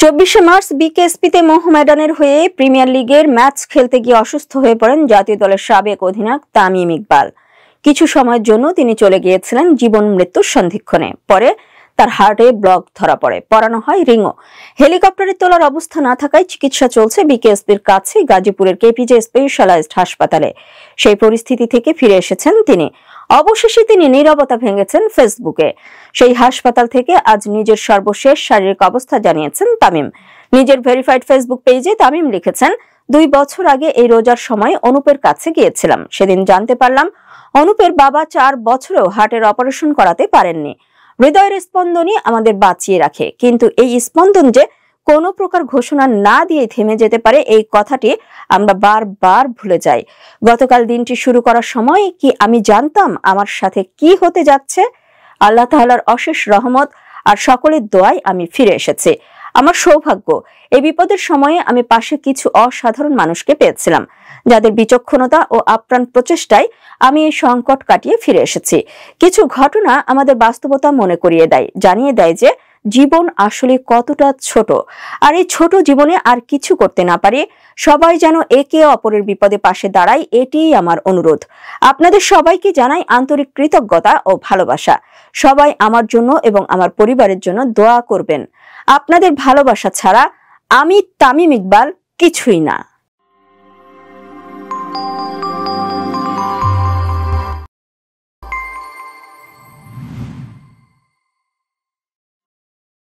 24 March বিকেএসপিতে মোহামেডানের হয়ে premier লিগের match খেলতে গিয়ে অসুস্থ হয়ে পড়েন জাতীয় দলের সাবেক অধিনায়ক তামিম ইকবাল। কিছু সময়ের জন্য তিনি চলে গিয়েছিলেন জীবন মৃত্যুর সন্ধিক্ষণে। পরে তার হার্টে ব্লক ধরা পড়ে, পরানো হয় রিংও। হেলিকপ্টারে তোলার অবস্থা না থাকায় চিকিৎসা চলছে বিকেএসপির কাছে গাজীপুরের কেপিজে স্পেশালাইজড হাসপাতালে। সেই পরিস্থিতি থেকে ফিরে এসেছেন তিনি। অবশেষে তিনি নীরবতা ভেঙেছেন ফেসবুকে। সেই হাসপাতাল থেকে আজ নিজের সর্বশেষ শারীরিক অবস্থা জানিয়েছেন তামিম। নিজের ভেরিফাইড ফেসবুক পেজে তামিম লিখেছেন, 2 বছর আগে এই রোজার সময় অনুপের কাছে গিয়েছিলাম। সেদিন জানতে পারলাম অনুপের বাবা 4 বছরেও হার্টের অপারেশন করাতে পারেননি। হৃদয়ের স্পন্দনই আমাদের বাঁচিয়ে রাখে, কিন্তু এই স্পন্দন যে কোনো প্রকার ঘোষণা না দিয়ে থেমে যেতে পারে, এই কথাটি আমরা বারবার ভুলে যাই। গতকাল দিনটি শুরু করার সময় কি আমি জানতাম আমার সাথে কি হতে যাচ্ছে? আল্লাহ তাআলার অশেষ রহমত আর সকলের দোয়ায় আমি ফিরে এসেছি। আমার সৌভাগ্য, এই বিপদের সময়ে আমি পাশে কিছু অসাধারণ মানুষকে পেয়েছিলাম, যাদের বিচক্ষণতা ও আপ্রাণ প্রচেষ্টায় আমি এই সংকট কাটিয়ে ফিরে এসেছি। কিছু ঘটনা আমাদের বাস্তবতা মনে করিয়ে দেয়, জানিয়ে দেয় যে জীবন আসলে কতটা ছোট। আর এই ছোট জীবনে আর কিছু করতে না পারি, সবাই যেন একে অপরের বিপদে পাশে দাঁড়ায়, এটিই আমার অনুরোধ। আপনাদের সবাইকে জানাই আন্তরিক কৃতজ্ঞতা ও ভালোবাসা। সবাই আমার জন্য এবং আমার পরিবারের জন্য দোয়া করবেন। আপনাদের ভালোবাসা ছাড়া আমি তামিম ইকবাল কিছুই না।